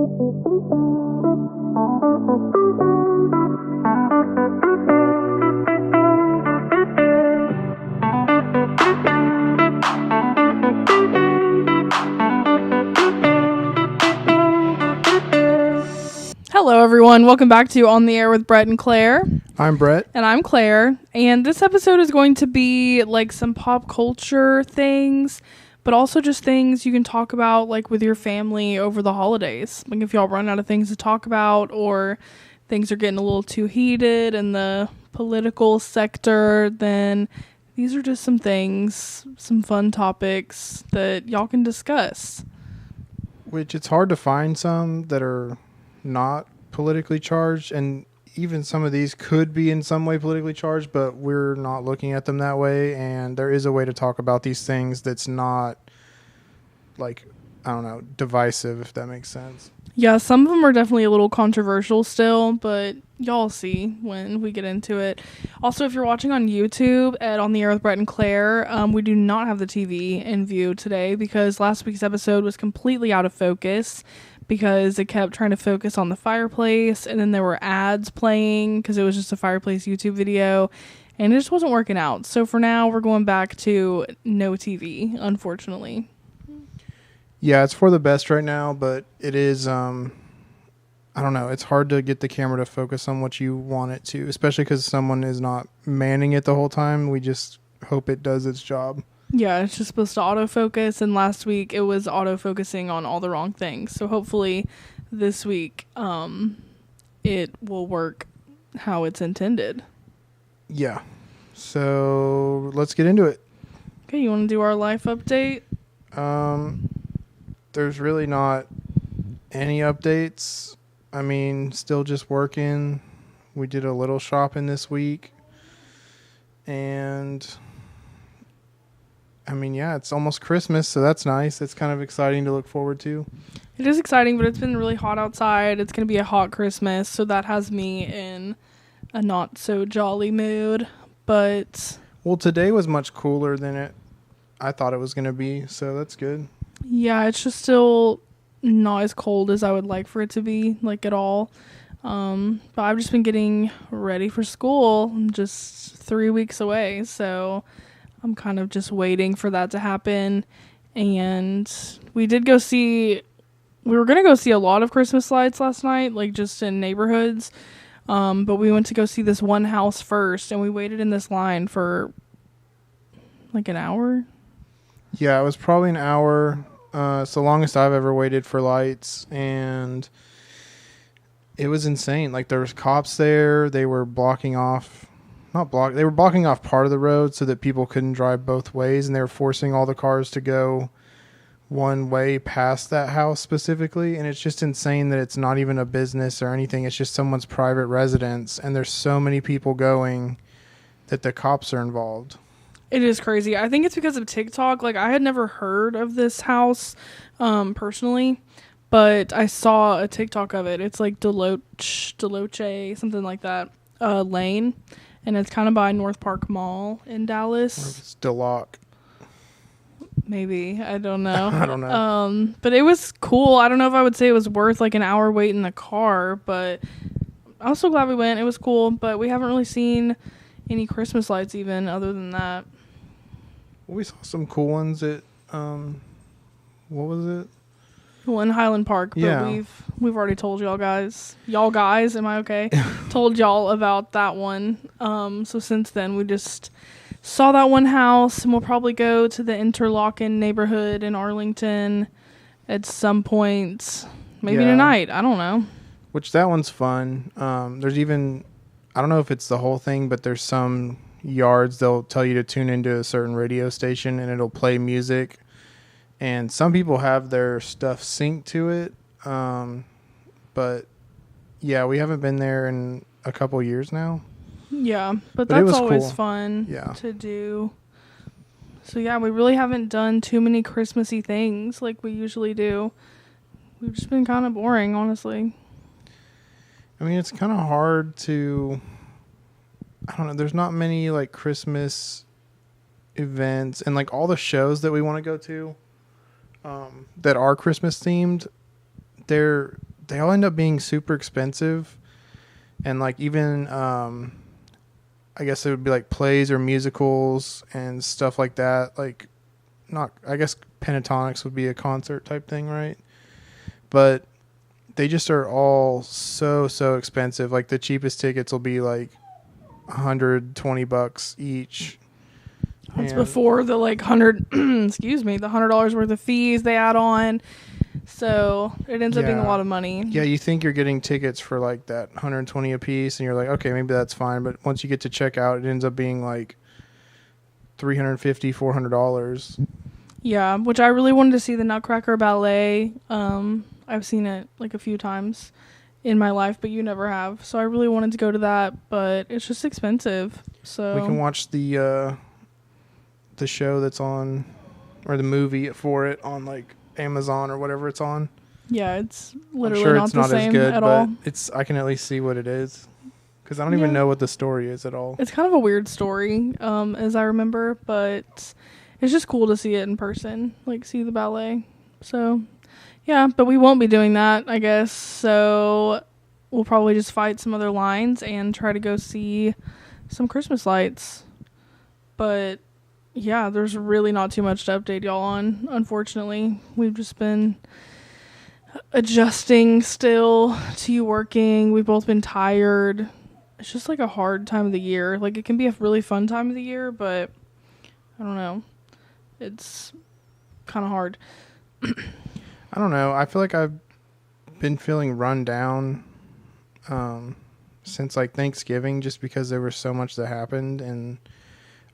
Hello, everyone. Welcome back to On the Air with Brett and Claire. I'm Brett. And I'm Claire. And this episode is going to be like some pop culture things, but also just things you can talk about like with your family over the holidays. Like if y'all run out of things to talk about or things are getting a little too heated in the political sector, then these are just some things, some fun topics that y'all can discuss. Which it's hard to find some that are not politically charged, and even some of these could be in some way politically charged, but we're not looking at them that way. And there is a way to talk about these things that's not like, I don't know, divisive, if that makes sense. Yeah, some of them are definitely a little controversial still, but y'all see when we get into it. Also, if you're watching on YouTube at On the Air with Brett and Claire, we do not have the TV in view today because last week's episode was completely out of focus because it kept trying to focus on the fireplace, and then there were ads playing because it was just a fireplace YouTube video, and it just wasn't working out. So for now, we're going back to no TV, unfortunately. Yeah, it's for the best right now, but it is, I don't know, it's hard to get the camera to focus on what you want it to, especially because someone is not manning it the whole time. We just hope it does its job. Yeah, it's just supposed to autofocus, and last week it was autofocusing on all the wrong things. So hopefully this week it will work how it's intended. Yeah. So let's get into it. Okay, you want to do our life update? There's really not any updates. I mean, still just working. We did a little shopping this week. And I mean, yeah, it's almost Christmas, so that's nice. It's kind of exciting to look forward to. It is exciting, but it's been really hot outside. It's going to be a hot Christmas, so that has me in a not so jolly mood. But well, today was much cooler than I thought it was going to be, so that's good. Yeah, it's just still not as cold as I would like for it to be, like at all. But I've just been getting ready for school. I'm just 3 weeks away, so I'm kind of just waiting for that to happen. And we were going to go see a lot of Christmas lights last night, like just in neighborhoods. But we went to go see this one house first, and we waited in this line for like an hour. Yeah, it was probably an hour. It's the longest I've ever waited for lights, and it was insane. Like, there was cops there. They were blocking off part of the road so that people couldn't drive both ways, and they were forcing all the cars to go one way past that house specifically. And it's just insane that it's not even a business or anything. It's just someone's private residence, and there's so many people going that the cops are involved. It is crazy. I think it's because of TikTok. Like, I had never heard of this house personally, but I saw a TikTok of it. It's like Deloche, something like that, lane. And it's kind of by North Park Mall in Dallas. Or if it's Deloc. Maybe. I don't know. I don't know. But it was cool. I don't know if I would say it was worth like an hour wait in the car, but I was so glad we went. It was cool, but we haven't really seen any Christmas lights even other than that. We saw some cool ones at, what was it? Well, in Highland Park, but yeah. we've already told y'all guys, am I okay? Told y'all about that one. So since then, we just saw that one house, and we'll probably go to the Interlochen neighborhood in Arlington at some point, maybe tonight. I don't know. Which that one's fun. There's even, I don't know if it's the whole thing, but there's some yards they'll tell you to tune into a certain radio station and it'll play music, and some people have their stuff synced to it, but yeah, we haven't been there in a couple years now. Yeah, but that's always cool. fun to do. So yeah, we really haven't done too many Christmassy things like we usually do. We've just been kind of boring, honestly. I mean, it's kind of hard to, I don't know, there's not many like Christmas events, and like all the shows that we want to go to that are Christmas themed, they're they all end up being super expensive. And like even I guess it would be like plays or musicals and stuff like that. Like not I guess Pentatonics would be a concert type thing, right? But they just are all so expensive. Like the cheapest tickets will be like $120 each. That's before the like 100 excuse me, the $100 worth of fees they add on. So it ends up being a lot of money. Yeah, you think you're getting tickets for like that 120 a piece, and you're like, okay, maybe that's fine. But once you get to check out, it ends up being like $350, $400. Yeah, which I really wanted to see the Nutcracker Ballet. I've seen it like a few times in my life, but you never have. So I really wanted to go to that, but it's just expensive. So we can watch the show that's on, or the movie for it on like Amazon or whatever it's on. Yeah, it's literally I'm sure not it's the not same as good, at but all. I can at least see what it is, because I don't even know what the story is at all. It's kind of a weird story, as I remember, but it's just cool to see it in person, like see the ballet. So yeah, but we won't be doing that, I guess. So we'll probably just fight some other lines and try to go see some Christmas lights. But yeah, there's really not too much to update y'all on, unfortunately. We've just been adjusting still to you working. We've both been tired. It's just like a hard time of the year. Like it can be a really fun time of the year, but I don't know. It's kind of hard. I don't know. I feel like I've been feeling run down since like Thanksgiving, just because there was so much that happened. And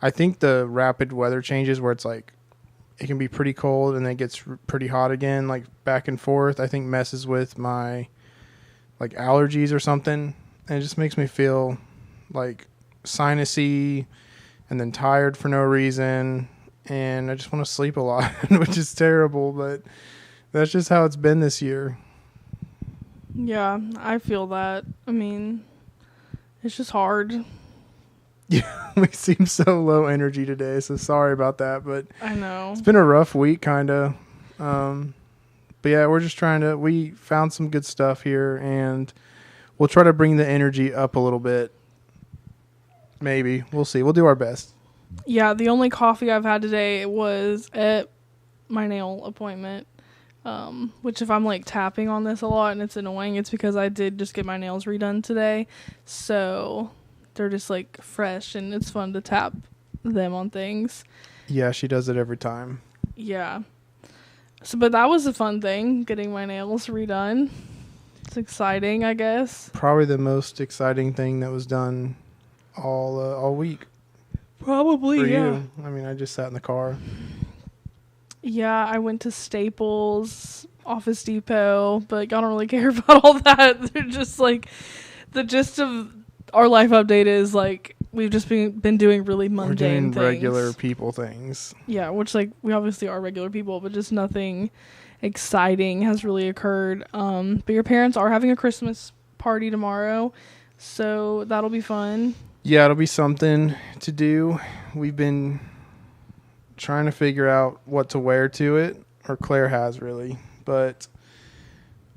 I think the rapid weather changes where it's like it can be pretty cold and then it gets pretty hot again, like back and forth, I think messes with my like allergies or something. And it just makes me feel like sinusy and then tired for no reason. And I just want to sleep a lot, which is terrible, but that's just how it's been this year. Yeah, I feel that. I mean, it's just hard. Yeah, we seem so low energy today, so sorry about that, but I know. it's been a rough week, kind of. But yeah, we're just we found some good stuff here, and we'll try to bring the energy up a little bit. Maybe. We'll see. We'll do our best. Yeah, the only coffee I've had today was at my nail appointment. Which if I'm like tapping on this a lot and it's annoying, it's because I did just get my nails redone today. So they're just like fresh and it's fun to tap them on things. Yeah, she does it every time. Yeah. So, but that was a fun thing, getting my nails redone. It's exciting, I guess. Probably the most exciting thing that was done all week. Probably, for yeah. you. I mean, I just sat in the car. Yeah, I went to Staples, Office Depot, but y'all don't really care about all that. They're just like, the gist of our life update is like, we've just been doing really mundane things. Regular people things. Yeah, which like, we obviously are regular people, but just nothing exciting has really occurred. But your parents are having a Christmas party tomorrow, so that'll be fun. Yeah, it'll be something to do. We've been trying to figure out what to wear to it, or Claire has really, but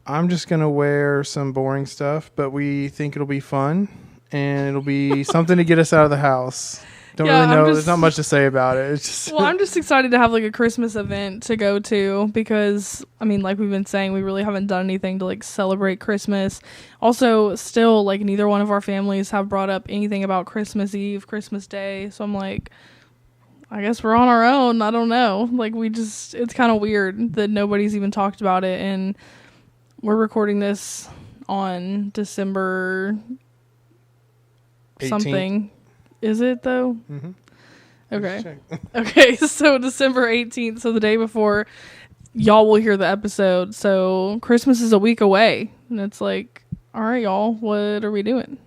I'm just going to wear some boring stuff, but we think it'll be fun and it'll be something to get us out of the house. Don't really know. There's not much to say about it. It's just well, I'm just excited to have like a Christmas event to go to because, I mean, like we've been saying, we really haven't done anything to like celebrate Christmas. Also, still, like neither one of our families have brought up anything about Christmas Eve, Christmas Day. So I'm like, I guess we're on our own. I don't know. Like it's kind of weird that nobody's even talked about it. And we're recording this on December 18th. something. Is it though? Mm-hmm. Okay. Okay. So December 18th. So the day before y'all will hear the episode. So Christmas is a week away. And it's like, all right, y'all, what are we doing?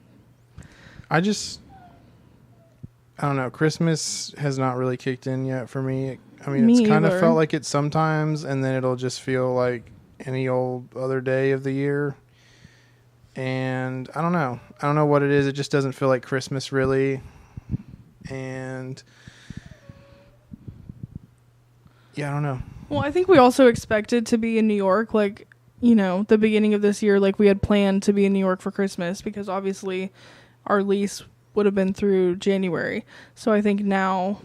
I don't know. Christmas has not really kicked in yet for me. I mean, Me it's kind of either. felt like it sometimes, and then it'll just feel like any old other day of the year. And I don't know. I don't know what it is. It just doesn't feel like Christmas really. And yeah, I don't know. Well, I think we also expected to be in New York. Like, the beginning of this year, like we had planned to be in New York for Christmas, because obviously our lease would have been through January. So I think now,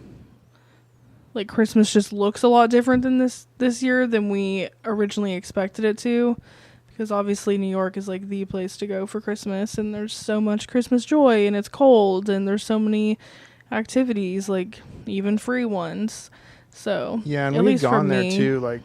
like, Christmas just looks a lot different than this year than we originally expected it to, because obviously New York is like the place to go for Christmas, and there's so much Christmas joy, and it's cold, and there's so many activities, like even free ones. So Yeah, and at we've least for gone there me, too, like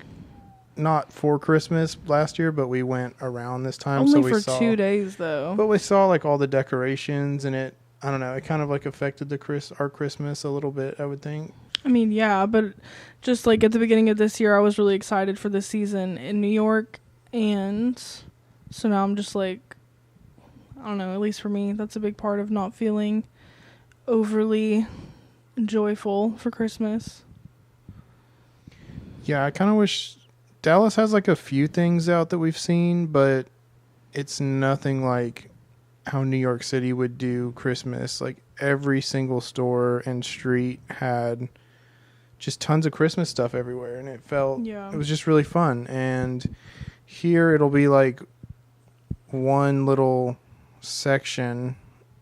not for Christmas last year, but we went around this time. only So we for saw 2 days though. But we saw like all the decorations, and I don't know, it kind of like affected our Christmas a little bit, I would think. I mean, yeah, but just like at the beginning of this year, I was really excited for this season in New York, and so now I'm just like, I don't know, at least for me, that's a big part of not feeling overly joyful for Christmas. Yeah, I kind of wish Dallas has like a few things out that we've seen, but it's nothing like how New York City would do Christmas. Like every single store and street had just tons of Christmas stuff everywhere, and it was just really fun. And here it'll be like one little section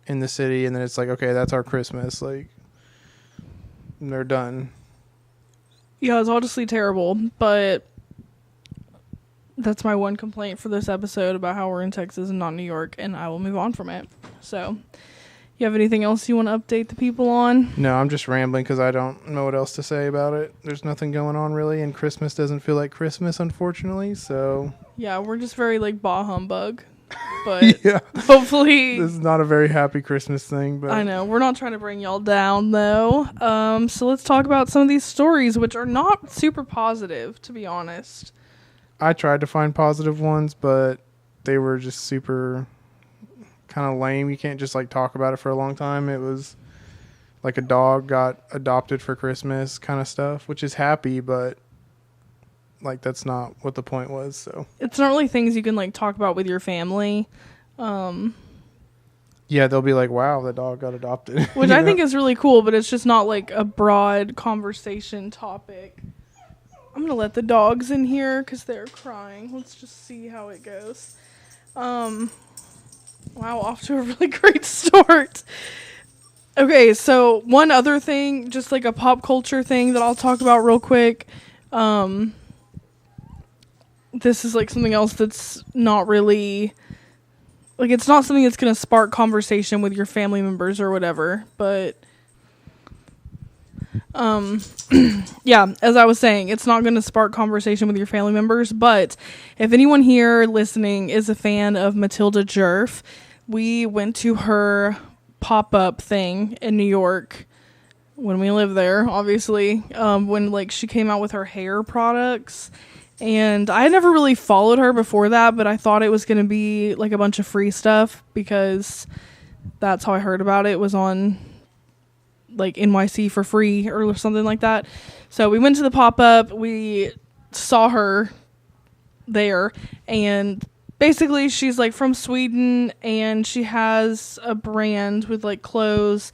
in the city, and then it's like, okay, that's our Christmas, like, and they're done. Yeah, it's honestly terrible, but that's my one complaint for this episode about how we're in Texas and not New York, and I will move on from it. So, you have anything else you want to update the people on? No, I'm just rambling because I don't know what else to say about it. There's nothing going on really, and Christmas doesn't feel like Christmas, unfortunately, so... Yeah, we're just very, like, bah humbug, but yeah. hopefully... This is not a very happy Christmas thing, but... I know, we're not trying to bring y'all down, though. So let's talk about some of these stories, which are not super positive, to be honest. I tried to find positive ones, but they were just super kind of lame. You can't just like talk about it for a long time. It was like a dog got adopted for Christmas kind of stuff, which is happy, but like that's not what the point was. So it's not really things you can like talk about with your family. Yeah, they'll be like, wow, the dog got adopted. Which I think is really cool, but it's just not like a broad conversation topic. I'm going to let the dogs in here because they're crying. Let's just see how it goes. Wow, off to a really great start. Okay, so one other thing, just like a pop culture thing that I'll talk about real quick. This is like something else that's not really... Like, it's not something that's going to spark conversation with your family members or whatever, but... yeah, as I was saying, it's not going to spark conversation with your family members, but if anyone here listening is a fan of Matilda Djerf, we went to her pop-up thing in New York when we lived there, obviously, when like she came out with her hair products, and I had never really followed her before that, but I thought it was going to be like a bunch of free stuff because that's how I heard about it, was on like NYC for free or something like that. So we went to the pop-up, we saw her there, and basically she's like from Sweden, and she has a brand with like clothes,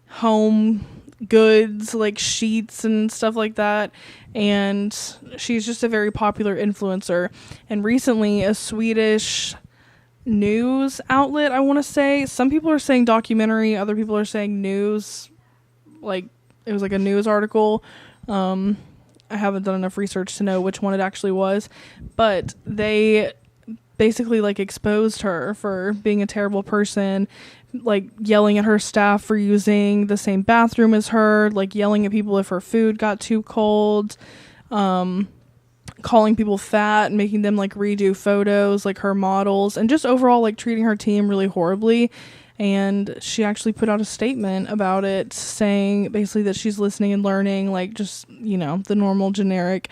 home goods, like sheets and stuff like that, and she's just a very popular influencer. And recently a Swedish news outlet, I want to say, some people are saying documentary, other people are saying news, like it was like a news article. I haven't done enough research to know which one it actually was, but they basically like exposed her for being a terrible person, like yelling at her staff for using the same bathroom as her, like yelling at people if her food got too cold, calling people fat and making them like redo photos, like her models, and just overall like treating her team really horribly. And she actually put out a statement about it saying basically that she's listening and learning, like just, you know, the normal generic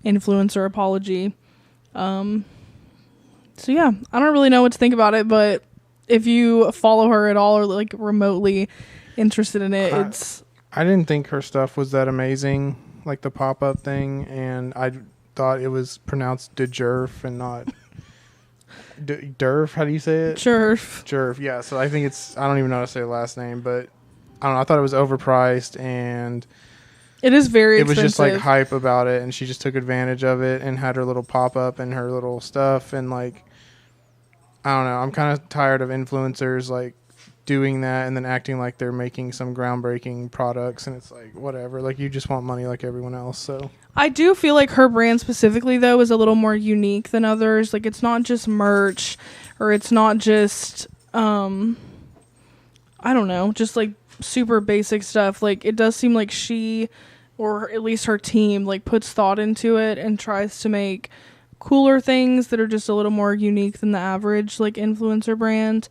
influencer apology. So yeah, I don't really know what to think about it, but if you follow her at all or like remotely interested in it, I didn't think her stuff was that amazing, like the pop-up thing, and I thought it was pronounced DeJerf and not Derf. How do you say it? Jerf. Yeah. So I think I don't even know how to say the last name, but I don't know. I thought it was overpriced, and It is very it was expensive. just like hype about it, and she just took advantage of it and had her little pop-up and her little stuff. And like, I don't know, I'm kind of tired of influencers like doing that and then acting like they're making some groundbreaking products, and it's like, whatever, like you just want money like everyone else. So I do feel like her brand specifically though is a little more unique than others. Like it's not just merch, or it's not just I don't know, just like super basic stuff. Like it does seem like she, or at least her team, like puts thought into it and tries to make cooler things that are just a little more unique than the average like influencer brand.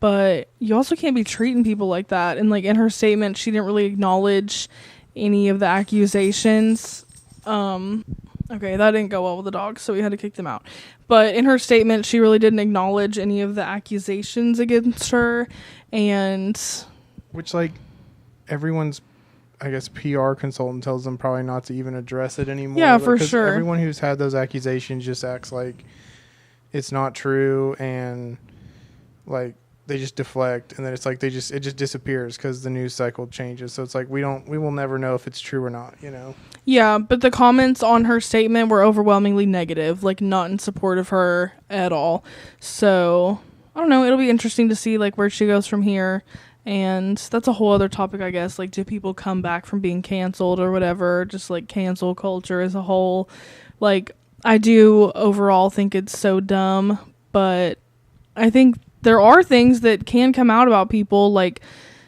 But you also can't be treating people like that. And like in her statement, she didn't really acknowledge any of the accusations. Okay, that didn't go well with the dogs, so we had to kick them out. But in her statement, she really didn't acknowledge any of the accusations against her. And which, like, everyone's, I guess, PR consultant tells them probably not to even address it anymore. yeah, Like, for 'cause sure. everyone who's had those accusations just acts like it's not true, and like they just deflect, and then it's like it just disappears because the news cycle changes. So it's like we will never know if it's true or not, you know. Yeah, but the comments on her statement were overwhelmingly negative, like not in support of her at all. So I don't know, it'll be interesting to see like where she goes from here. And that's a whole other topic, I guess. Like, do people come back from being canceled or whatever? Just like cancel culture as a whole. Like, I do overall think it's so dumb, but I think there are things that can come out about people, like,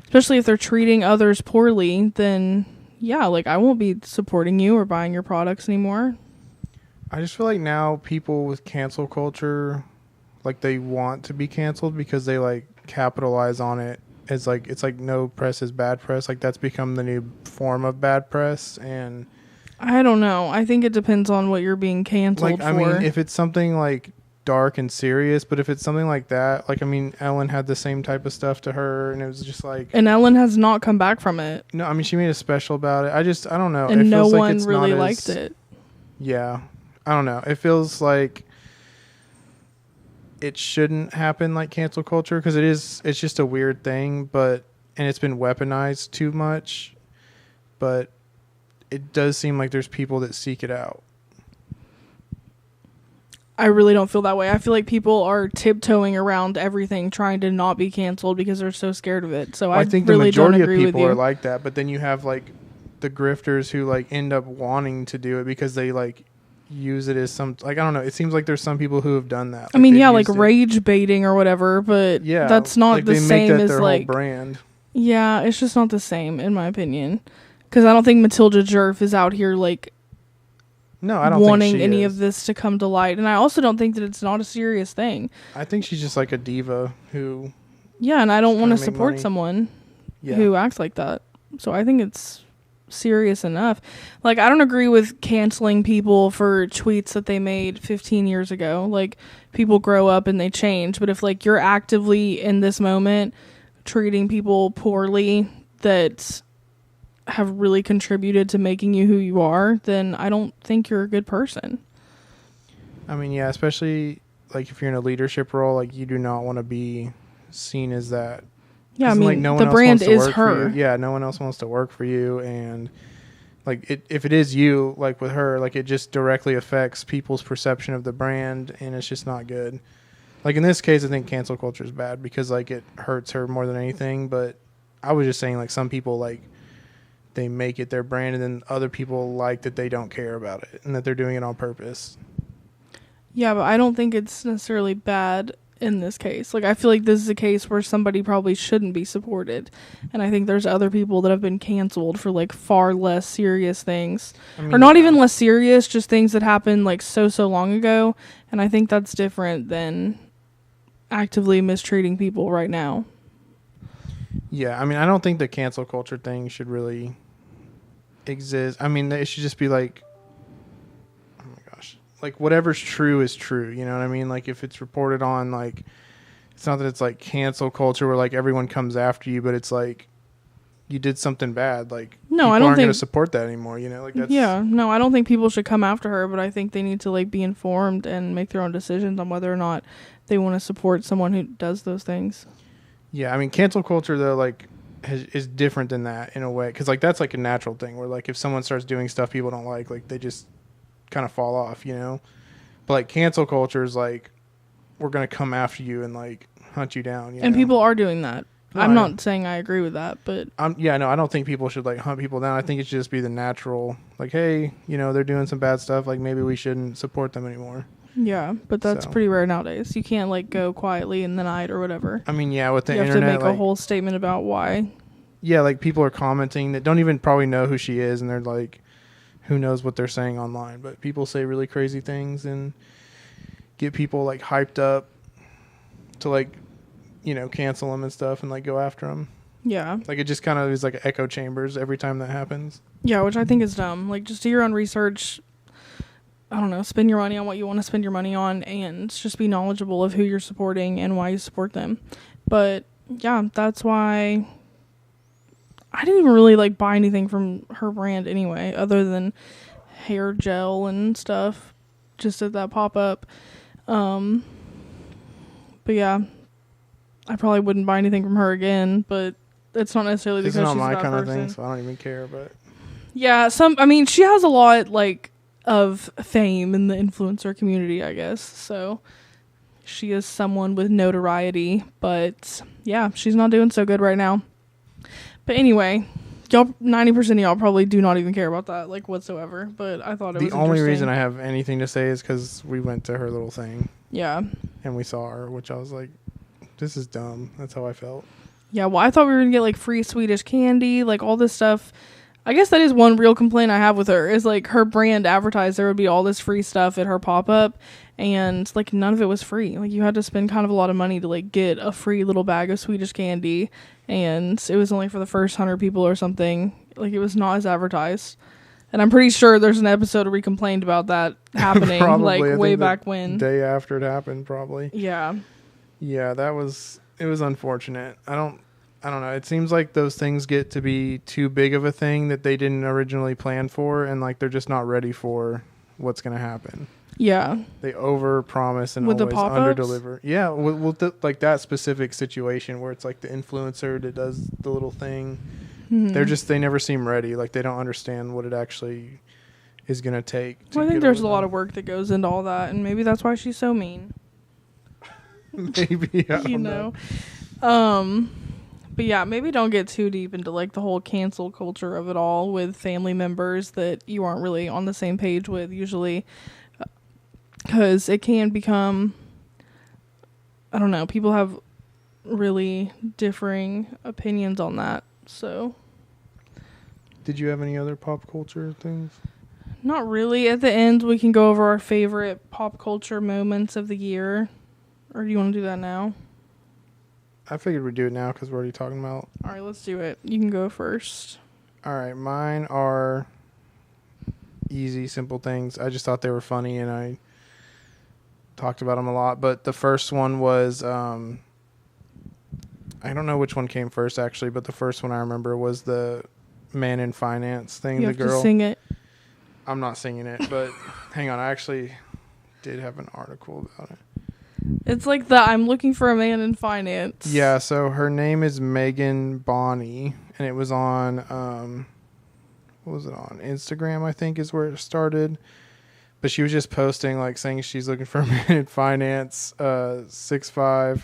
especially if they're treating others poorly, then yeah, like I won't be supporting you or buying your products anymore. I just feel like now people with cancel culture, like they want to be canceled because they like capitalize on it. It's like no press is bad press. Like that's become the new form of bad press. And I don't know. I think it depends on what you're being canceled like, for. I mean, if it's something like dark and serious, but if it's something like that, like, I mean, Ellen had the same type of stuff to her, and it was just like, and Ellen has not come back from it. no, I mean, she made a special about it. I don't know. And It no feels like one it's really not liked as- it. Yeah. I don't know. It feels like it shouldn't happen like cancel culture because it's just a weird thing, and it's been weaponized too much, but it does seem like there's people that seek it out. I really don't feel that way. I feel like people are tiptoeing around everything, trying to not be canceled because they're so scared of it. So I think really the majority don't of agree with people you. are like that, but then you have like the grifters who like end up wanting to do it because they like use it as some, like, I don't know. It seems like there's some people who have done that. I mean, they've yeah, like used it. rage baiting or whatever, but Yeah, that's not like the they make same that as their like, whole brand. yeah, it's just not the same in my opinion. Because I don't think Matilda Jerf is out here like No, I don't wanting think she any is. of this to come to light. And I also don't think that it's not a serious thing. I think she's just like a diva who, Yeah, and I don't Just want to trying to make support money. someone yeah. who acts like that. So I think it's serious enough. Like, I don't agree with canceling people for tweets that they made 15 years ago. Like, people grow up and they change. But if, like, you're actively in this moment treating people poorly that have really contributed to making you who you are, then I don't think you're a good person. I mean, yeah, especially like if you're in a leadership role, like you do not want to be seen as that. Yeah, I 'Cause, mean, like, no one the else brand wants to is work for her. you. Yeah, no one else wants to work for you, and like if it is you, like with her, like it just directly affects people's perception of the brand, and it's just not good. Like in this case, I think cancel culture is bad because like it hurts her more than anything. But I was just saying, like, some people like they make it their brand, and then other people like that they don't care about it and that they're doing it on purpose. Yeah, but I don't think it's necessarily bad in this case. Like, I feel like this is a case where somebody probably shouldn't be supported. And I think there's other people that have been canceled for, like, far less serious things. I mean, Or not even less serious, just things that happened, like, so long ago. And I think that's different than actively mistreating people right now. Yeah, I mean, I don't think the cancel culture thing should really exist. I mean, it should just be like, oh my gosh, like whatever's true is true. You know what I mean? Like if it's reported on, like, it's not that it's like cancel culture where like everyone comes after you, but it's like you did something bad. Like, No, people I don't aren't going to think- support that anymore. You know, like that's Yeah, no, I don't think people should come after her, but I think they need to, like, be informed and make their own decisions on whether or not they want to support someone who does those things. Yeah, I mean, cancel culture though, like is different than that in a way, because like that's like a natural thing where like if someone starts doing stuff people don't like they just kind of fall off, you know. But like cancel culture is like we're gonna come after you and like hunt you down, you And know? people are doing that. No, I'm I not know. saying I agree with that, but Yeah, no, I don't think people should like hunt people down. I think it should just be the natural, like, hey, you know, they're doing some bad stuff, like maybe we shouldn't support them anymore. yeah, but that's So. pretty rare nowadays. You can't like go quietly in the night or whatever. I mean, yeah, with the You have to internet, make a like, whole statement about why. yeah, like people are commenting that don't even probably know who she is, and they're like, who knows what they're saying online, but people say really crazy things and get people like hyped up to like, you know, cancel them and stuff and like go after them. Yeah. Like it just kind of is like echo chambers every time that happens. Yeah, which I think is dumb. Like, just do your own research. I don't know, spend your money on what you want to spend your money on and just be knowledgeable of who you're supporting and why you support them. But yeah, that's why I didn't even really like buy anything from her brand anyway, other than hair gel and stuff just at that pop up. But yeah, I probably wouldn't buy anything from her again, but it's not necessarily because It's she's not my a bad kind of person. thing, so I don't even care. But Yeah, I mean, she has a lot, like, of fame in the influencer community, I guess. So, she is someone with notoriety. But, yeah, she's not doing so good right now. But anyway, 90% of y'all probably do not even care about that, like, whatsoever. But I thought it was the only interesting. reason I have anything to say is because we went to her little thing Yeah. and we saw her, which I was like, this is dumb. That's how I felt. Yeah, well, I thought we were going to get, like, free Swedish candy, like, all this stuff. I guess that is one real complaint I have with her is like her brand advertised there would be all this free stuff at her pop-up and like none of it was free. Like you had to spend kind of a lot of money to like get a free little bag of Swedish candy and it was only for the first 100 people or something. Like it was not as advertised. And I'm pretty sure there's an episode where we complained about that happening Probably. I like think way the back when. Day after it happened, probably. Yeah. Yeah, it was unfortunate. I don't know. It seems like those things get to be too big of a thing that they didn't originally plan for, and like they're just not ready for what's going to happen. Yeah. They over promise and With the always pop-ups? under deliver. Yeah, with like that specific situation where it's like the influencer that does the little thing. Mhm. They never seem ready. Like they don't understand what it actually is going to take. Well, I think there's a lot of work that goes into all that, and maybe that's why she's so mean. Maybe I don't You know. But yeah, maybe don't get too deep into like the whole cancel culture of it all with family members that you aren't really on the same page with usually, because it can become, I don't know, people have really differing opinions on that. So Did you have any other pop culture things? not really. At the end, we can go over our favorite pop culture moments of the year. Or do you want to do that now? I figured we'd do it now because we're already talking about. All right, let's do it. You can go first. All right, mine are easy, simple things. I just thought they were funny, and I talked about them a lot. But the first one was, I don't know which one came first actually, but the first one I remember was the man in finance thing. You The have girl. to sing it. I'm not singing it, but hang on, I actually did have an article about it. It's like the I'm looking for a man in finance. Yeah, so her name is Megan Bonney, and it was on, what was it on? Instagram, I think, is where it started. But she was just posting, like, saying she's looking for a man in finance, 6'5",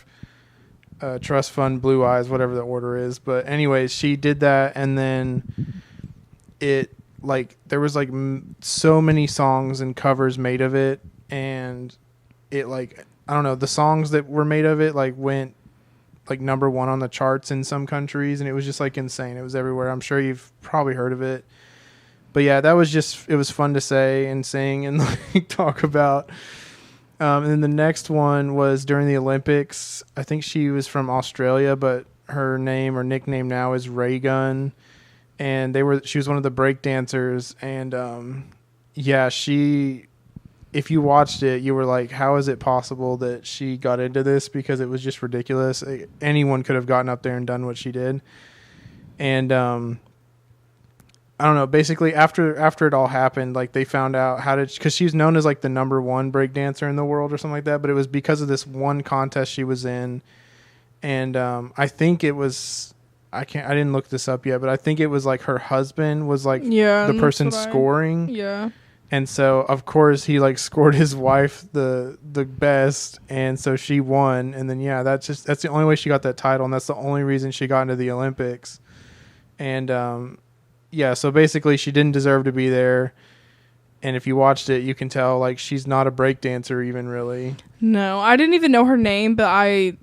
trust fund, blue eyes, whatever the order is. But anyways, she did that, and then it, like, there was, like, so many songs and covers made of it, and it, like, I don't know, the songs that were made of it, like, went, like, number one on the charts in some countries, and it was just, like, insane. It was everywhere. I'm sure you've probably heard of it. But, yeah, that was just, it was fun to say and sing and, like, talk about. And then the next one was during the Olympics. I think she was from Australia, but her name or nickname now is Ray Gun. And she was one of the break dancers. And, yeah, if you watched it, you were like, how is it possible that she got into this? Because it was just ridiculous. Anyone could have gotten up there and done what she did. And I don't know. Basically, after it all happened, like they found out how to, because she's known as like the number one break dancer in the world or something like that. But it was because of this one contest she was in. And I think it was I didn't look this up yet, but I think it was like her husband was like Yeah, the and person that's what scoring. Yeah. And so, of course, he like scored his wife the best, and so she won. And then, yeah, that's the only way she got that title, and that's the only reason she got into the Olympics. And yeah, so basically, she didn't deserve to be there. And if you watched it, you can tell like she's not a breakdancer, even really. No, I didn't even know her name, but I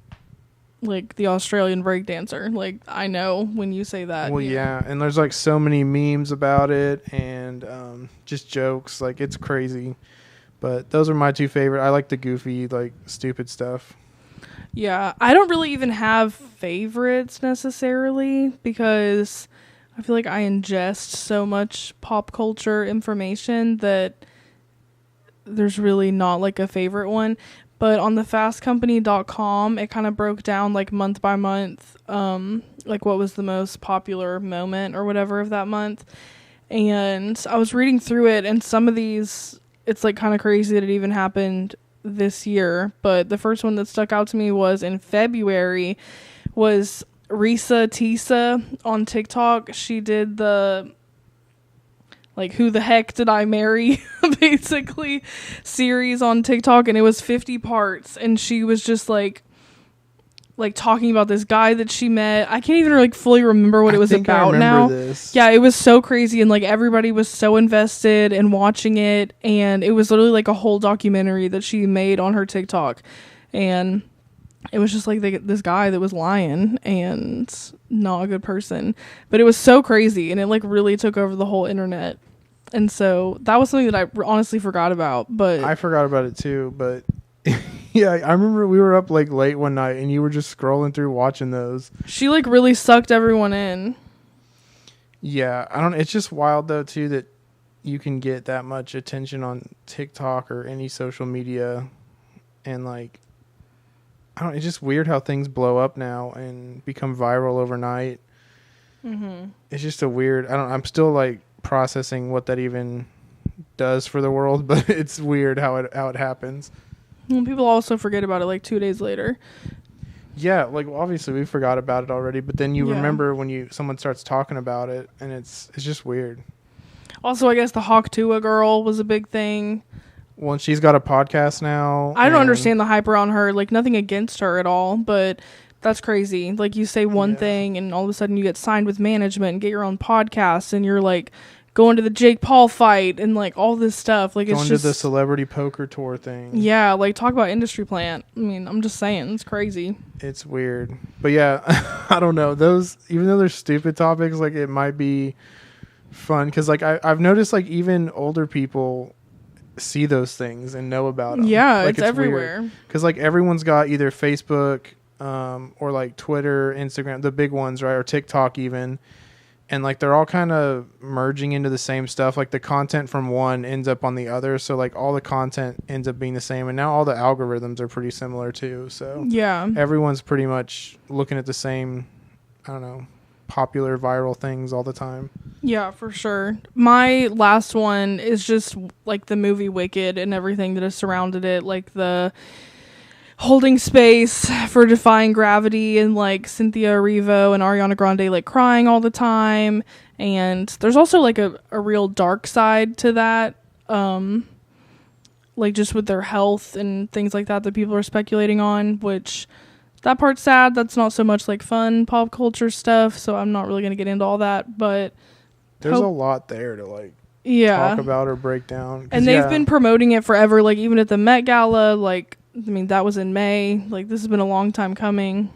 like the Australian breakdancer. Like I know when you say that. Well, yeah, and there's like so many memes about it, and just jokes. Like it's crazy. But those are my two favorite. I like the goofy, like stupid stuff. Yeah, I don't really even have favorites necessarily because I feel like I ingest so much pop culture information that there's really not like a favorite one. But on the fastcompany.com, it kind of broke down like month by month, like what was the most popular moment or whatever of that month. And I was reading through it, and some of these, it's like kind of crazy that it even happened this year. But the first one that stuck out to me was in February was Risa Tisa on TikTok. She did the like who the heck did I marry basically series on TikTok, and it was 50 parts, and she was just like talking about this guy that she met. I can't even like fully remember what it was about now. This. Yeah, it was so crazy, and like everybody was so invested in watching it, and it was literally like a whole documentary that she made on her TikTok. And it was just like this guy that was lying and not a good person. But it was so crazy, and it like really took over the whole internet. And so that was something that I honestly forgot about. But I forgot about it too. But yeah, I remember we were up like late one night, and you were just scrolling through watching those. She like really sucked everyone in. Yeah, I don't. It's just wild though too that you can get that much attention on TikTok or any social media, and like. I don't. It's just weird how things blow up now and become viral overnight. Mm-hmm. It's just a weird. I'm still like processing what that even does for the world, but it's weird how it happens. Well, people also forget about it like 2 days later. Yeah, like obviously we forgot about it already, but then you remember when someone starts talking about it, and it's just weird. Also, I guess the Hawk Tuah girl was a big thing. Well, and she's got a podcast now. I don't understand the hype around her. Like, nothing against her at all, but that's crazy. Like, you say one thing, and all of a sudden you get signed with management and get your own podcast, and you're, like, going to the Jake Paul fight and, like, all this stuff. Like, going it's just... to the celebrity poker tour thing. Yeah, like, talk about industry plant. I mean, I'm just saying. It's crazy. It's weird. But, yeah, I don't know. Those, even though they're stupid topics, like, it might be fun. Because, like, I've noticed, like, even older people see those things and know about them. Yeah, like, it's everywhere. Because like everyone's got either Facebook or like Twitter, Instagram, the big ones, right, or TikTok even, and like they're all kind of merging into the same stuff. Like the content from one ends up on the other, so like all the content ends up being the same, and now all the algorithms are pretty similar too. So yeah, everyone's pretty much looking at the same, I don't know, popular viral things all the time. Yeah, for sure. My last one is just like the movie Wicked and everything that has surrounded it, like the holding space for defying gravity, and like Cynthia Erivo and Ariana Grande like crying all the time. And there's also like a real dark side to that, like just with their health and things like that people are speculating on, which that part's sad. That's not so much like fun pop culture stuff, so I'm not really going to get into all that, but there's a lot there to like talk about or break down. And they've been promoting it forever, like even at the Met Gala, like I mean that was in May. Like this has been a long time coming.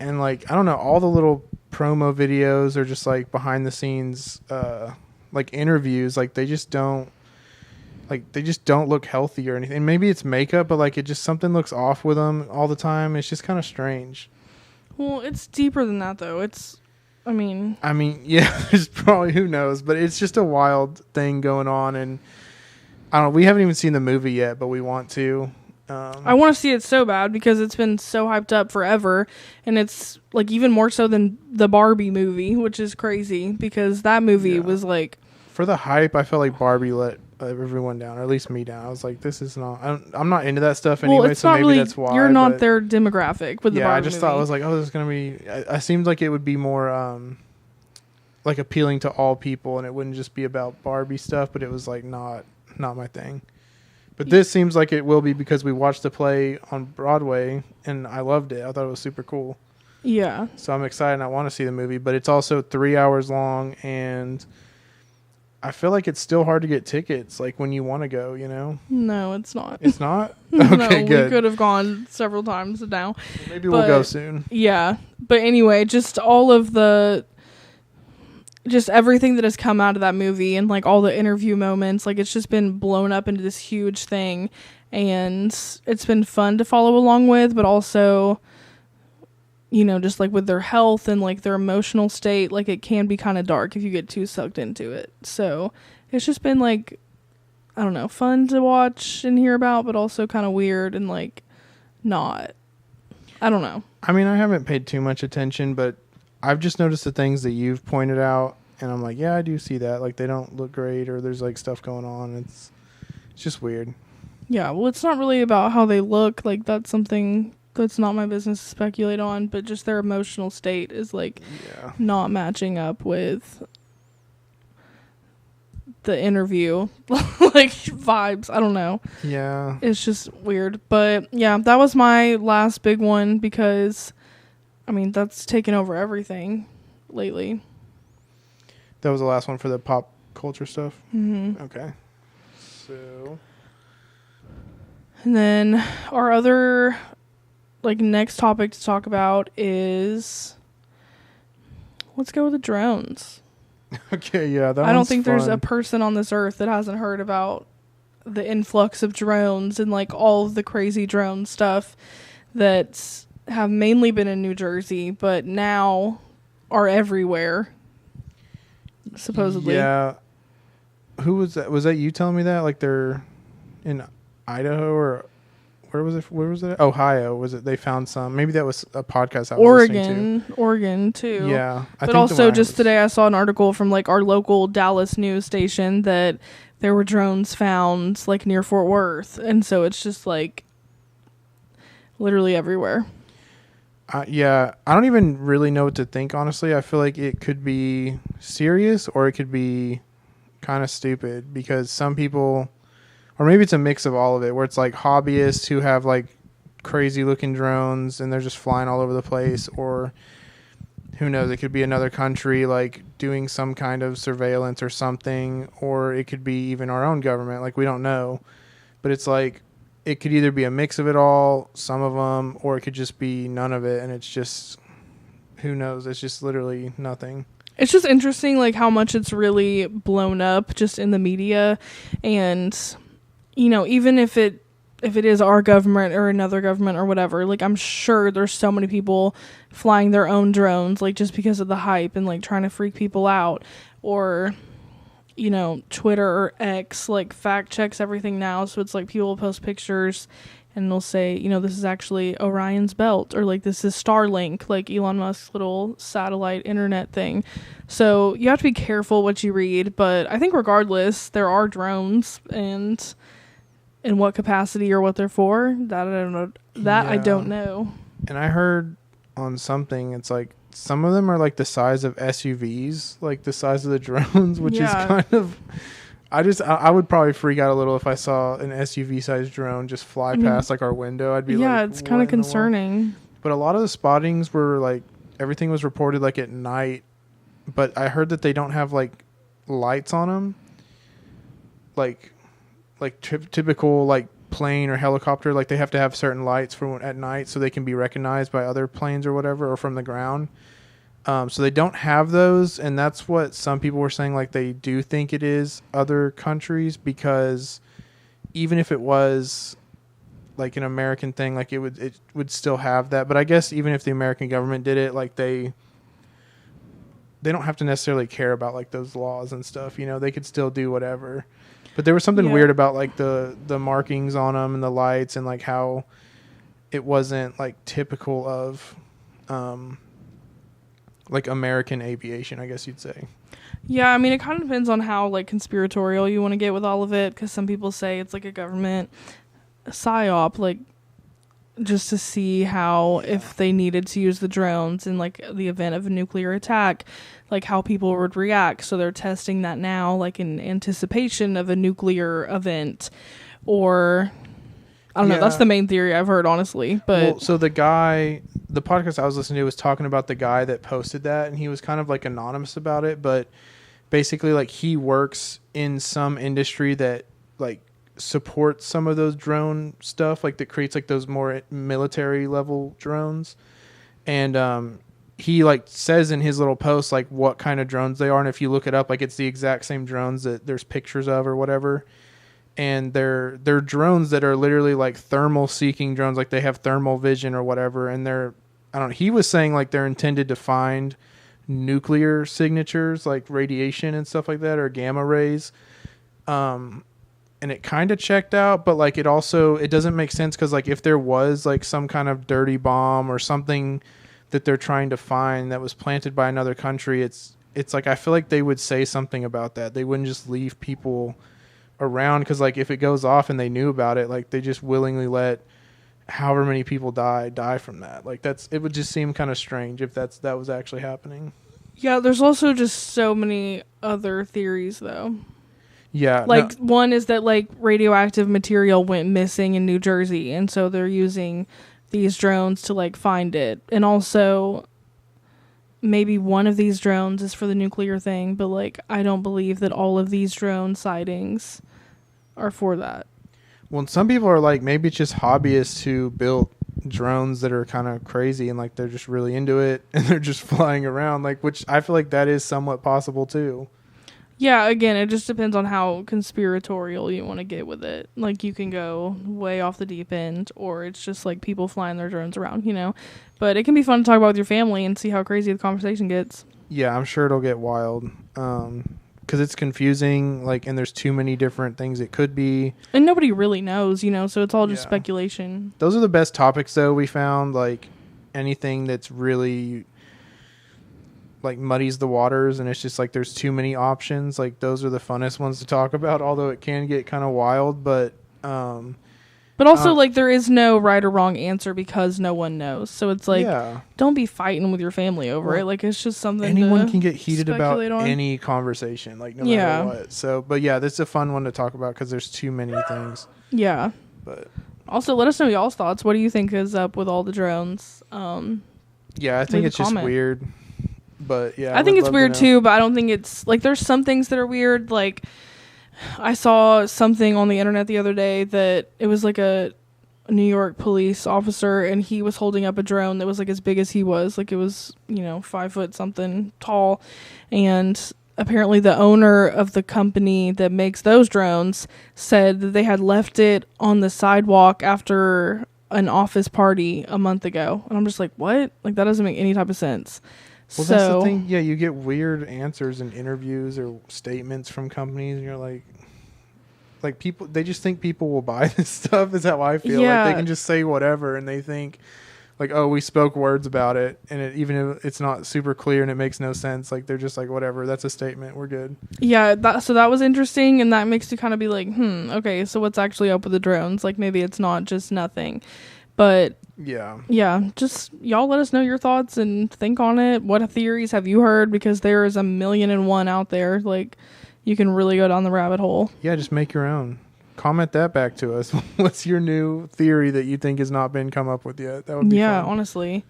And like I don't know, all the little promo videos are just like behind the scenes like interviews, like they just don't look healthy or anything. And maybe it's makeup, but like it just something looks off with them all the time. It's just kind of strange. Well, it's deeper than that though. I mean, yeah, there's probably, who knows, but it's just a wild thing going on, and I don't know, we haven't even seen the movie yet, but we want to. I want to see it so bad because it's been so hyped up forever, and it's like even more so than the Barbie movie, which is crazy because that movie was like, for the hype, I felt like Barbie let everyone down, or at least me down. I was like, this is not. I'm not into that stuff Well, anyway, it's so not maybe really. that's why. You're not but their demographic with the yeah, I Barbie just movie. thought I was like, oh, this is gonna be. I seemed like it would be more like appealing to all people, and it wouldn't just be about Barbie stuff. But it was like not my thing. But this seems like it will be because we watched the play on Broadway, and I loved it. I thought it was super cool. Yeah. So I'm excited and I want to see the movie, but it's also 3 hours long, and I feel like it's still hard to get tickets, like when you want to go, you know? No, it's not. It's not? No, Okay, good. we could have gone several times now. Maybe we'll go soon. Yeah. But anyway, just all of just everything that has come out of that movie and like all the interview moments, like it's just been blown up into this huge thing, and it's been fun to follow along with, but also, you know, just like with their health and like their emotional state, like it can be kind of dark if you get too sucked into it. So it's just been like, I don't know, fun to watch and hear about, but also kind of weird and like not, I don't know. I mean, I haven't paid too much attention, but I've just noticed the things that you've pointed out, and I'm like, yeah, I do see that. Like they don't look great, or there's like stuff going on. It's just weird. Yeah, well, it's not really about how they look. Like that's something that's not my business to speculate on, but just their emotional state is like not matching up with the interview like vibes. I don't know. Yeah. It's just weird. But yeah, that was my last big one because I mean, that's taken over everything lately. That was the last one for the pop culture stuff? Mm-hmm. Okay. So. And then our other, like, next topic to talk about is, let's go with the drones. Okay, yeah. I don't think there's a person on this earth that hasn't heard about the influx of drones and, like, all of the crazy drone stuff that have mainly been in New Jersey, but now are everywhere, supposedly. Yeah. Who was that? Was that you telling me that? Like they're in Idaho, or where was it? Where was it? Ohio. Was it? They found some. Maybe that was a podcast I was listening to. Oregon too. Yeah. But also just today I saw an article from like our local Dallas news station that there were drones found like near Fort Worth. And so it's just like literally everywhere. Yeah, I don't even really know what to think, honestly. I feel like it could be serious or it could be kind of stupid because some people, or maybe it's a mix of all of it, where it's like hobbyists who have like crazy looking drones and they're just flying all over the place, or who knows, it could be another country like doing some kind of surveillance or something, or it could be even our own government. Like we don't know, but it's like, it could either be a mix of it all, some of them, or it could just be none of it. And it's just, who knows? It's just literally nothing. It's just interesting, like, how much it's really blown up just in the media. And, you know, even if it is our government or another government or whatever, like, I'm sure there's so many people flying their own drones, like, just because of the hype and, like, trying to freak people out. Or, you know, Twitter or X, like, fact checks everything now. So it's like people will post pictures and they'll say, you know, this is actually Orion's belt, or like this is Starlink, like Elon Musk's little satellite internet thing. So you have to be careful what you read, but I think regardless, there are drones, and in what capacity or what they're for, that I don't know. I don't know. And I heard on something, it's like some of them are like the size of SUVs, like the size of the drones, which is kind of. I would probably freak out a little if I saw an SUV sized drone just fly past like our window. I'd be like, yeah, it's kind of concerning. But a lot of the spottings were like, everything was reported like at night, but I heard that they don't have like lights on them, like typical like plane or helicopter. Like they have to have certain lights for at night so they can be recognized by other planes or whatever, or from the ground. So they don't have those, and that's what some people were saying, like they do think it is other countries, because even if it was like an American thing, like it would still have that. But I guess even if the American government did it, like they don't have to necessarily care about like those laws and stuff, you know, they could still do whatever. But there was something weird about like the markings on them and the lights, and like how it wasn't like typical of like American aviation, I guess you'd say. Yeah, I mean, it kind of depends on how like conspiratorial you want to get with all of it, because some people say it's like a government psyop, like just to see how if they needed to use the drones in like the event of a nuclear attack, like how people would react. So they're testing that now, like in anticipation of a nuclear event, or I don't know. That's the main theory I've heard, honestly. But well, so the podcast I was listening to was talking about the guy that posted that, and he was kind of like anonymous about it, but basically like he works in some industry that like supports some of those drone stuff, like that creates like those more military level drones. And he like says in his little post like what kind of drones they are, and if you look it up, like it's the exact same drones that there's pictures of or whatever. And they're drones that are literally like thermal seeking drones, like they have thermal vision or whatever, and he was saying like they're intended to find nuclear signatures like radiation and stuff like that, or gamma rays. And it kind of checked out, but like it doesn't make sense, because like if there was like some kind of dirty bomb or something that they're trying to find that was planted by another country, it's like I feel like they would say something about that. They wouldn't just leave people around, because like if it goes off and they knew about it, like they just willingly let however many people die from that. Like it would just seem kind of strange if that was actually happening. yeah, there's also just so many other theories though. Yeah, like one is that like radioactive material went missing in New Jersey, and so they're using these drones to like find it. And also maybe one of these drones is for the nuclear thing, but like I don't believe that all of these drone sightings are for that. Well, some people are like, maybe it's just hobbyists who built drones that are kind of crazy and like they're just really into it and they're just flying around, like, which I feel like that is somewhat possible too. Yeah, again, it just depends on how conspiratorial you want to get with it. Like, you can go way off the deep end, or it's just like people flying their drones around, you know? But it can be fun to talk about with your family and see how crazy the conversation gets. Yeah, I'm sure it'll get wild. Because it's confusing, like, and there's too many different things it could be. And nobody really knows, you know, so it's all just speculation. Those are the best topics, though, we found. Like, anything that's really like muddies the waters and it's just like there's too many options, like those are the funnest ones to talk about, although it can get kind of wild. But also like there is no right or wrong answer because no one knows, so it's like don't be fighting with your family over it. Like it's just something anyone can get heated about on. Any conversation, like no matter what. So but yeah, this is a fun one to talk about because there's too many things. But also let us know y'all's thoughts. What do you think is up with all the drones? I think it's just weird. But yeah, I think it's weird too, but I don't think it's like there's some things that are weird. Like I saw something on the internet the other day that it was like a New York police officer and he was holding up a drone that was like as big as he was. Like it was, 5 foot something tall. And apparently the owner of the company that makes those drones said that they had left it on the sidewalk after an office party a month ago. And I'm just like, what? Like that doesn't make any type of sense. Well, that's the thing. Yeah, you get weird answers in interviews or statements from companies, and you're like people. They just think people will buy this stuff. Is how I feel. Yeah. Like they can just say whatever, and they think, like, oh, we spoke words about it, and even if it's not super clear and it makes no sense, like they're just like, whatever. That's a statement. We're good. Yeah. So that was interesting, and that makes you kind of be like, okay, so what's actually up with the drones? Like maybe it's not just nothing, but. Yeah, just y'all let us know your thoughts and think on it. What theories have you heard? Because there is 1,000,001 out there. Like, you can really go down the rabbit hole. Yeah, just make your own. Comment that back to us. What's your new theory that you think has not been come up with yet? That would be fun. Honestly.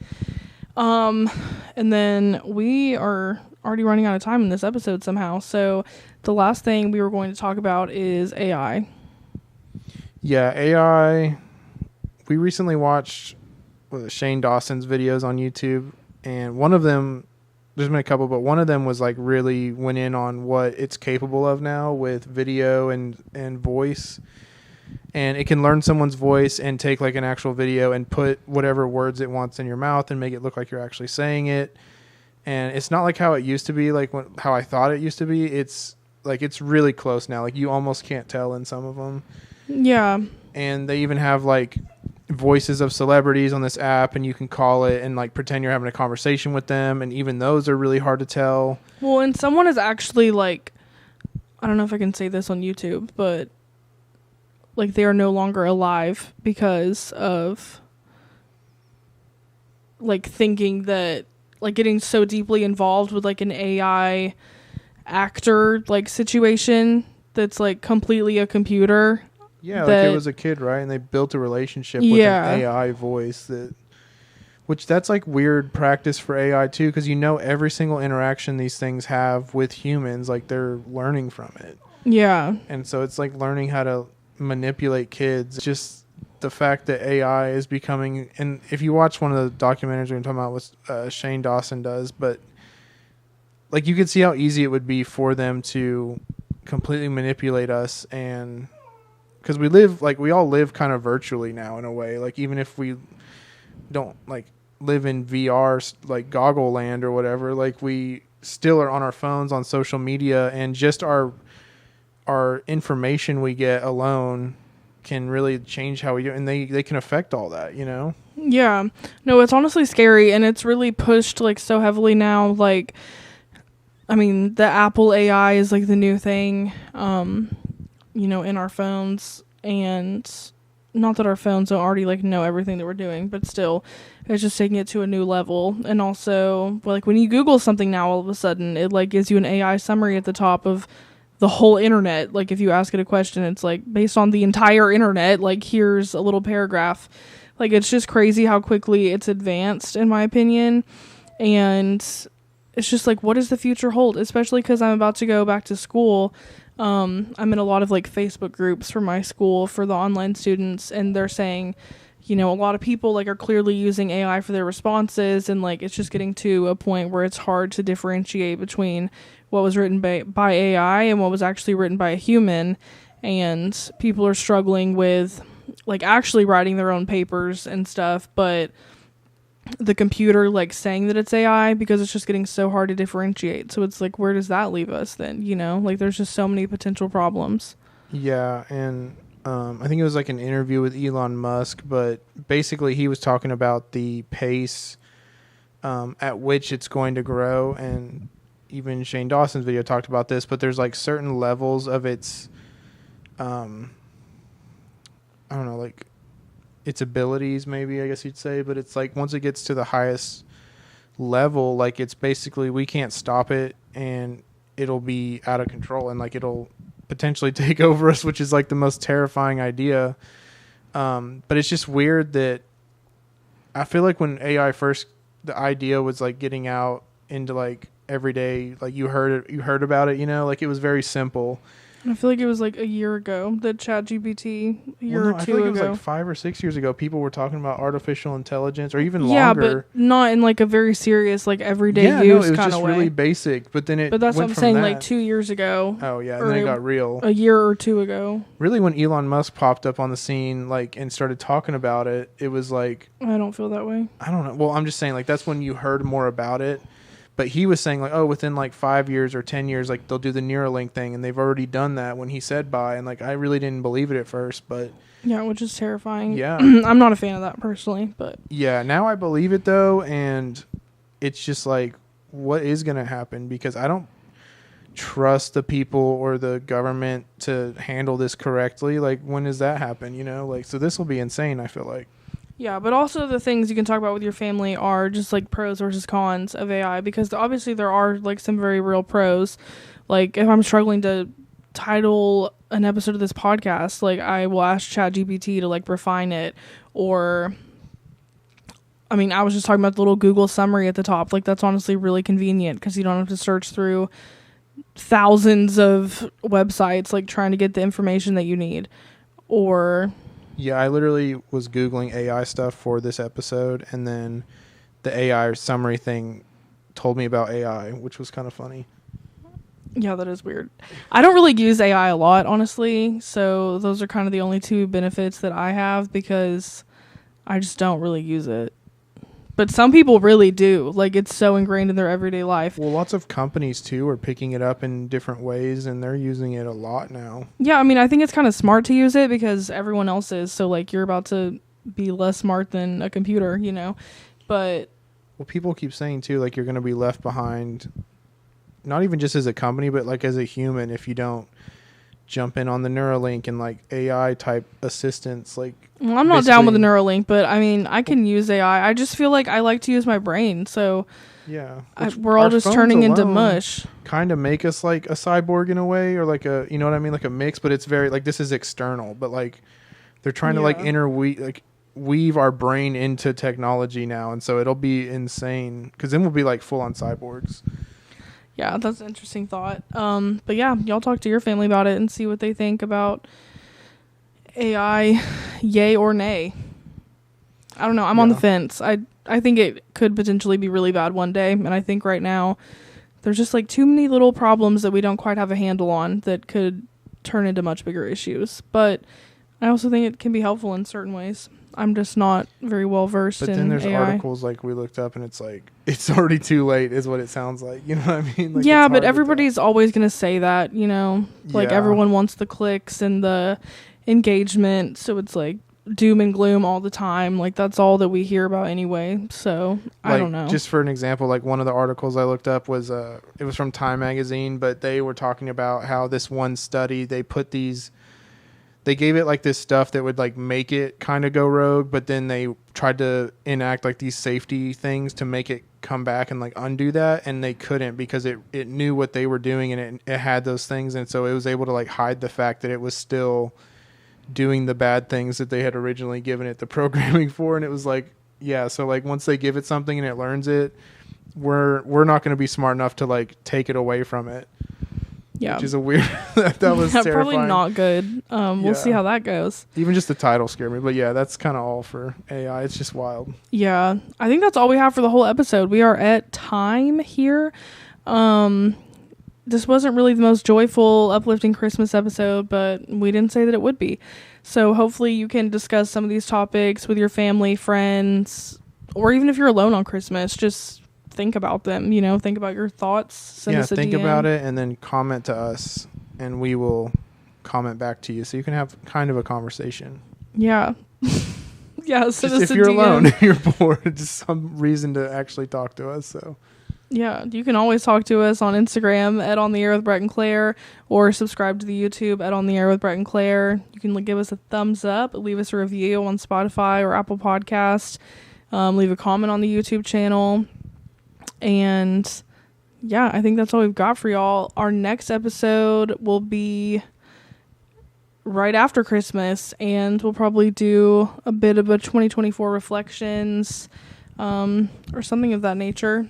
And then we are already running out of time in this episode somehow. So the last thing we were going to talk about is AI. Yeah, AI. We recently watched Shane Dawson's videos on YouTube, and one of them, there's been a couple, but one of them was like really went in on what it's capable of now with video and voice. And it can learn someone's voice and take like an actual video and put whatever words it wants in your mouth and make it look like you're actually saying it. And it's not like how it used to be, like how I thought it used to be. It's like it's really close now. Like you almost can't tell in some of them. Yeah. And they even have like voices of celebrities on this app, and you can call it and like pretend you're having a conversation with them, and even those are really hard to tell. Well, and someone is actually like, I don't know if I can say this on YouTube, but like they are no longer alive because of like thinking that, like getting so deeply involved with like an AI actor like situation that's like completely a computer. Yeah, like it was a kid, right? And they built a relationship with an AI voice that's like weird practice for AI too, because every single interaction these things have with humans, like they're learning from it. Yeah. And so it's like learning how to manipulate kids. Just the fact that AI is becoming, and if you watch one of the documentaries we're talking about, what Shane Dawson does, but like you could see how easy it would be for them to completely manipulate us, and because we all live kind of virtually now in a way, like even if we don't like live in VR like goggle land or whatever, like we still are on our phones, on social media, and just our information we get alone can really change how we do, and they can affect all that, Yeah. No, it's honestly scary, and it's really pushed like so heavily now. Like, I mean, the Apple AI is like the new thing, in our phones, and not that our phones don't already like know everything that we're doing, but still, it's just taking it to a new level. And also, like when you Google something now, all of a sudden it like gives you an AI summary at the top of the whole internet. Like if you ask it a question, it's like based on the entire internet, like here's a little paragraph. Like it's just crazy how quickly it's advanced, in my opinion. And it's just like, what does the future hold? Especially because I'm about to go back to school. I'm in a lot of like Facebook groups for my school for the online students, and they're saying, a lot of people like are clearly using AI for their responses, and like it's just getting to a point where it's hard to differentiate between what was written by AI and what was actually written by a human. And people are struggling with like actually writing their own papers and stuff, but the computer like saying that it's AI, because it's just getting so hard to differentiate. So it's like, where does that leave us then? Like there's just so many potential problems. Yeah. And I think it was like an interview with Elon Musk, but basically he was talking about the pace at which it's going to grow, and even Shane Dawson's video talked about this, but there's like certain levels of its I don't know, like its abilities, maybe, I guess you'd say, but it's like once it gets to the highest level, like it's basically we can't stop it, and it'll be out of control, and like it'll potentially take over us, which is like the most terrifying idea. But it's just weird that I feel like when AI first, the idea was like getting out into like everyday, like you heard about it, like it was very simple. I feel like it was like a year ago that ChatGPT, a year or two ago. I feel like it was like 5 or 6 years ago. People were talking about artificial intelligence, or even longer. Yeah, but not in like a very serious, like everyday use kind of way. Yeah, it was just really basic. But then But that's what I'm saying. Like 2 years ago. Oh yeah, and then it got real. A year or two ago. Really, when Elon Musk popped up on the scene, like and started talking about it, it was like, I don't feel that way. I don't know. Well, I'm just saying, like that's when you heard more about it. But he was saying like, oh, within like 5 years or 10 years, like they'll do the Neuralink thing, and they've already done that when he said bye. And like I really didn't believe it at first, but yeah, which is terrifying. Yeah, I'm not a fan of that personally, but yeah, now I believe it though, and it's just like, what is gonna happen? Because I don't trust the people or the government to handle this correctly. Like when does that happen? Like so this will be insane. I feel like. Yeah, but also the things you can talk about with your family are just like pros versus cons of AI, because obviously there are like some very real pros. Like if I'm struggling to title an episode of this podcast, like I will ask ChatGPT to like refine it, or I mean, I was just talking about the little Google summary at the top. Like that's honestly really convenient because you don't have to search through thousands of websites like trying to get the information that you need. Or yeah, I literally was Googling AI stuff for this episode, and then the AI summary thing told me about AI, which was kind of funny. Yeah, that is weird. I don't really use AI a lot, honestly, so those are kind of the only two benefits that I have, because I just don't really use it. But some people really do. Like, it's so ingrained in their everyday life. Well, lots of companies, too, are picking it up in different ways, and they're using it a lot now. Yeah, I mean, I think it's kind of smart to use it because everyone else is. So, like, you're about to be less smart than a computer, But Well, people keep saying too, like you're going to be left behind, not even just as a company, but like as a human, if you don't jump in on the Neuralink and like AI type assistants. Like, well, I'm not down with the Neuralink, but I mean, I can use AI. I just feel like I like to use my brain, so yeah, we're all just turning into mush. Kind of make us like a cyborg in a way, or like a, you know what I mean, like a mix. But it's very like this is external, but like they're trying to like weave our brain into technology now, and so it'll be insane because then we'll be like full on cyborgs. Yeah, that's an interesting thought. But yeah, y'all talk to your family about it and see what they think about AI, yay or nay. I don't know. I'm on the fence. I think it could potentially be really bad one day, and I think right now there's just like too many little problems that we don't quite have a handle on that could turn into much bigger issues. But I also think it can be helpful in certain ways. I'm just not very well versed in AI. But then there's articles like we looked up and it's like, it's already too late is what it sounds like. You know what I mean? Like, yeah, but everybody's always going to say that, Like everyone wants the clicks and the engagement. So it's like doom and gloom all the time. Like that's all that we hear about anyway. So I don't know. Just for an example, like one of the articles I looked up was, it was from Time Magazine, but they were talking about how this one study, they gave it like this stuff that would like make it kind of go rogue, but then they tried to enact like these safety things to make it come back and like undo that, and they couldn't because it knew what they were doing and it had those things, and so it was able to like hide the fact that it was still doing the bad things that they had originally given it the programming for. And it was like, yeah, so like once they give it something and it learns it, we're not going to be smart enough to like take it away from it. Yeah, which is a weird. that was terrifying. Probably not good. We'll see how that goes. Even just the title scared me, but yeah, that's kind of all for AI. It's just wild. Yeah, I think that's all we have for the whole episode. We are at time here. This wasn't really the most joyful, uplifting Christmas episode, but we didn't say that it would be. So hopefully you can discuss some of these topics with your family, friends, or even if you're alone on Christmas. Just think about them, think about your thoughts. Send us a think DM. About it and then comment to us and we will comment back to you so you can have kind of a conversation. Yeah. Yeah, send us if you're alone, you're bored, just some reason to actually talk to us. So yeah, you can always talk to us on Instagram at On The Air with Brett and Claire, or subscribe to the YouTube at On The Air with Brett and Claire. You can give us a thumbs up, leave us a review on Spotify or Apple Podcast, leave a comment on the YouTube channel. And yeah, I think that's all we've got for y'all. Our next episode will be right after Christmas, and we'll probably do a bit of a 2024 reflections, or something of that nature.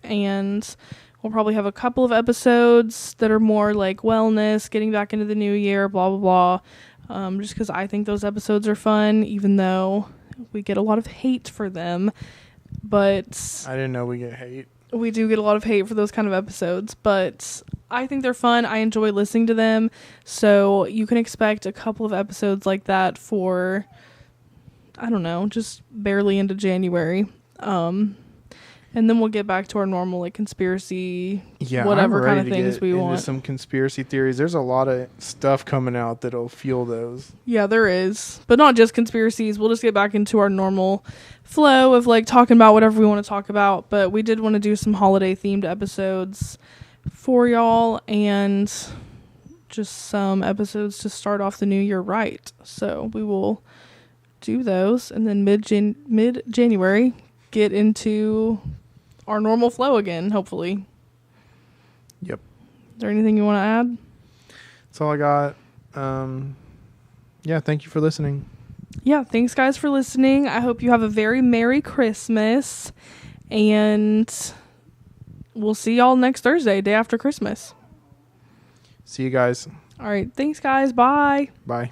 And we'll probably have a couple of episodes that are more like wellness, getting back into the new year, blah, blah, blah. Just because I think those episodes are fun, even though we get a lot of hate for them. But I didn't know we get hate. We do get a lot of hate for those kind of episodes, but I think they're fun. I enjoy listening to them. So you can expect a couple of episodes like that for, I don't know, just barely into January. And then we'll get back to our normal like conspiracy, whatever kind of things we want. Some conspiracy theories. There's a lot of stuff coming out that'll fuel those. Yeah, there is, but not just conspiracies. We'll just get back into our normal flow of like talking about whatever we want to talk about. But we did want to do some holiday themed episodes for y'all, and just some episodes to start off the new year right. So we will do those, and then mid January get into our normal flow again, hopefully. Yep. Is there anything you want to add? That's all I got. Yeah, thank you for listening. Yeah, thanks guys for listening. I hope you have a very Merry Christmas, and we'll see y'all next Thursday, day after Christmas. See you guys. All right, thanks guys. Bye. Bye.